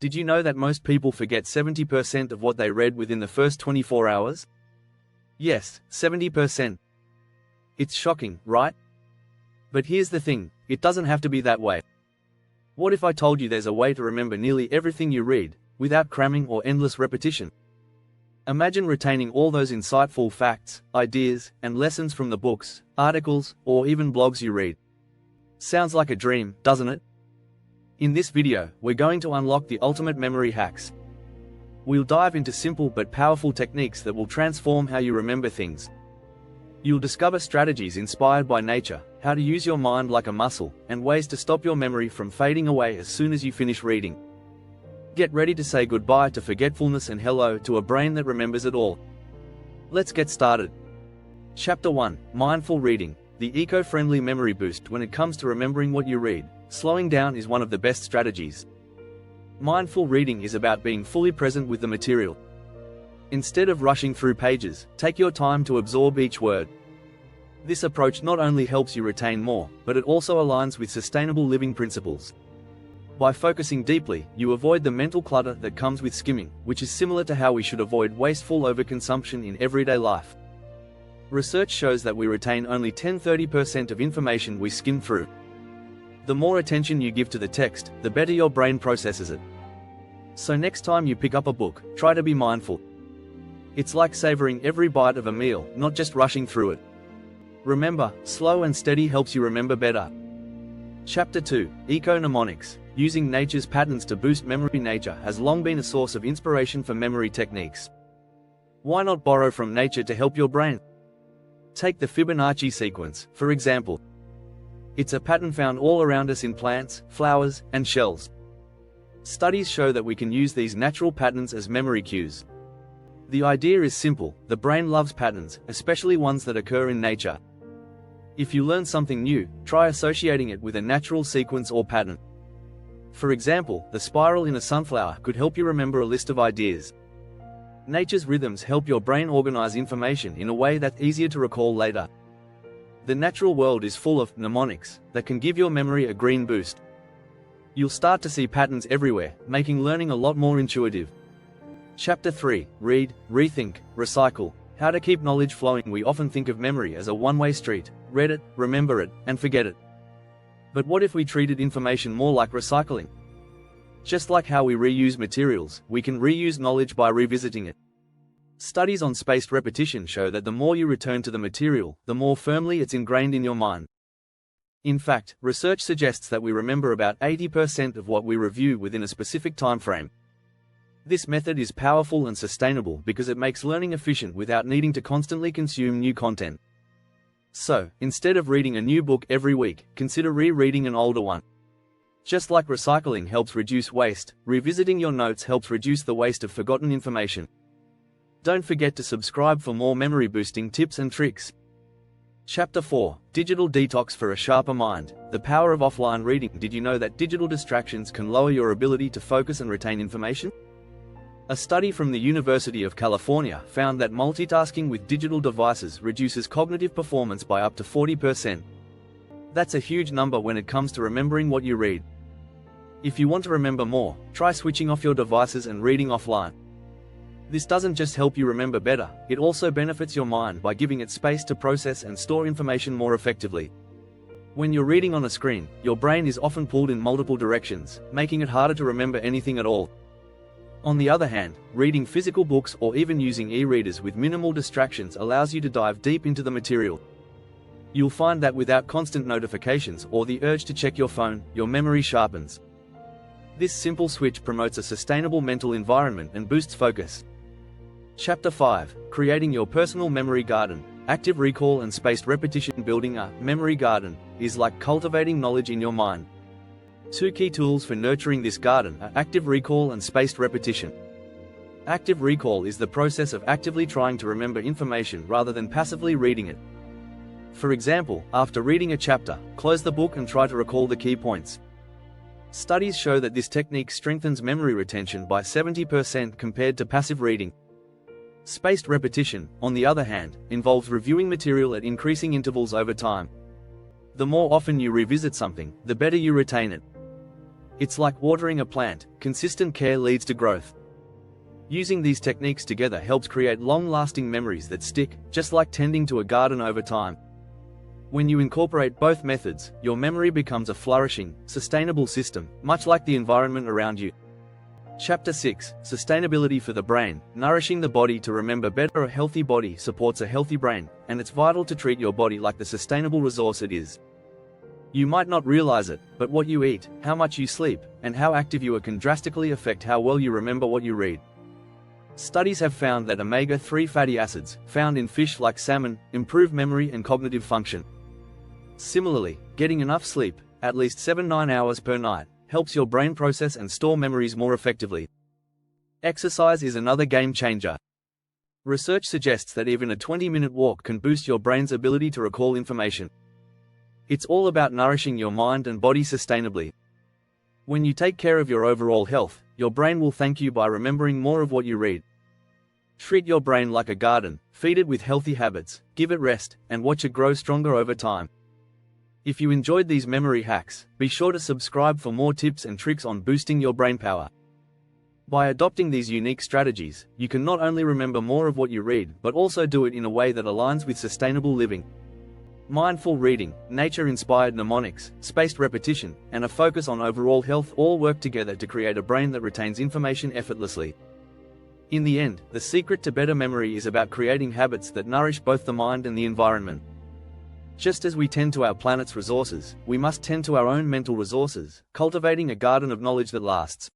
Did you know that most people forget 70% of what they read within the first 24 hours? Yes, 70%. It's shocking, right? But here's the thing, it doesn't have to be that way. What if I told you there's a way to remember nearly everything you read, without cramming or endless repetition? Imagine retaining all those insightful facts, ideas, and lessons from the books, articles, or even blogs you read. Sounds like a dream, doesn't it? In this video, we're going to unlock the ultimate memory hacks. We'll dive into simple but powerful techniques that will transform how you remember things. You'll discover strategies inspired by nature, how to use your mind like a muscle, and ways to stop your memory from fading away as soon as you finish reading. Get ready to say goodbye to forgetfulness and hello to a brain that remembers it all. Let's get started. Chapter 1: Mindful Reading, the eco-friendly memory boost. When it comes to remembering what you read, slowing down is one of the best strategies. Mindful reading is about being fully present with the material. Instead of rushing through pages, take your time to absorb each word. This approach not only helps you retain more, but it also aligns with sustainable living principles. By focusing deeply, you avoid the mental clutter that comes with skimming, which is similar to how we should avoid wasteful overconsumption in everyday life. Research shows that we retain only 10–30% of information we skim through. The more attention you give to the text, the better your brain processes it. So next time you pick up a book, try to be mindful. It's like savoring every bite of a meal, not just rushing through it. Remember, slow and steady helps you remember better. Chapter 2: Eco-mnemonics, using nature's patterns to boost memory. Nature has long been a source of inspiration for memory techniques. Why not borrow from nature to help your brain? Take the Fibonacci sequence, for example. It's a pattern found all around us in plants, flowers, and shells. Studies show that we can use these natural patterns as memory cues. The idea is simple: the brain loves patterns, especially ones that occur in nature. If you learn something new, try associating it with a natural sequence or pattern. For example, the spiral in a sunflower could help you remember a list of ideas. Nature's rhythms help your brain organize information in a way that's easier to recall later. The natural world is full of mnemonics that can give your memory a green boost. You'll start to see patterns everywhere, making learning a lot more intuitive. Chapter 3: Read, Rethink, Recycle, how to keep knowledge flowing. We often think of memory as a one-way street: read it, remember it, and forget it. But what if we treated information more like recycling? Just like how we reuse materials, we can reuse knowledge by revisiting it. Studies on spaced repetition show that the more you return to the material, the more firmly it's ingrained in your mind. In fact, research suggests that we remember about 80% of what we review within a specific time frame. This method is powerful and sustainable because it makes learning efficient without needing to constantly consume new content. So, instead of reading a new book every week, consider rereading an older one. Just like recycling helps reduce waste, revisiting your notes helps reduce the waste of forgotten information. Don't forget to subscribe for more memory-boosting tips and tricks. Chapter 4: Digital Detox for a Sharper Mind, the power of offline reading. Did you know that digital distractions can lower your ability to focus and retain information? A study from the University of California found that multitasking with digital devices reduces cognitive performance by up to 40%. That's a huge number when it comes to remembering what you read. If you want to remember more, try switching off your devices and reading offline. This doesn't just help you remember better, it also benefits your mind by giving it space to process and store information more effectively. When you're reading on a screen, your brain is often pulled in multiple directions, making it harder to remember anything at all. On the other hand, reading physical books or even using e-readers with minimal distractions allows you to dive deep into the material. You'll find that without constant notifications or the urge to check your phone, your memory sharpens. This simple switch promotes a sustainable mental environment and boosts focus. Chapter 5: Creating Your Personal Memory Garden, Active Recall and Spaced Repetition. Building a memory garden is like cultivating knowledge in your mind. Two key tools for nurturing this garden are active recall and spaced repetition. Active recall is the process of actively trying to remember information rather than passively reading it. For example, after reading a chapter, close the book and try to recall the key points. Studies show that this technique strengthens memory retention by 70% compared to passive reading. Spaced repetition, on the other hand, involves reviewing material at increasing intervals over time. The more often you revisit something, the better you retain it. It's like watering a plant, consistent care leads to growth. Using these techniques together helps create long-lasting memories that stick, just like tending to a garden over time. When you incorporate both methods, your memory becomes a flourishing, sustainable system, much like the environment around you. Chapter 6: Sustainability for the Brain. Nourishing the body to remember better. A healthy body supports a healthy brain, and it's vital to treat your body like the sustainable resource it is. You might not realize it, but what you eat, how much you sleep, and how active you are can drastically affect how well you remember what you read. Studies have found that omega-3 fatty acids, found in fish like salmon, improve memory and cognitive function. Similarly, getting enough sleep, at least 7–9 hours per night, helps your brain process and store memories more effectively. Exercise is another game changer. Research suggests that even a 20-minute walk can boost your brain's ability to recall information. It's all about nourishing your mind and body sustainably. When you take care of your overall health, your brain will thank you by remembering more of what you read. Treat your brain like a garden, feed it with healthy habits, give it rest, and watch it grow stronger over time. If you enjoyed these memory hacks, be sure to subscribe for more tips and tricks on boosting your brain power. By adopting these unique strategies, you can not only remember more of what you read, but also do it in a way that aligns with sustainable living. Mindful reading, nature-inspired mnemonics, spaced repetition, and a focus on overall health all work together to create a brain that retains information effortlessly. In the end, the secret to better memory is about creating habits that nourish both the mind and the environment. Just as we tend to our planet's resources, we must tend to our own mental resources, cultivating a garden of knowledge that lasts.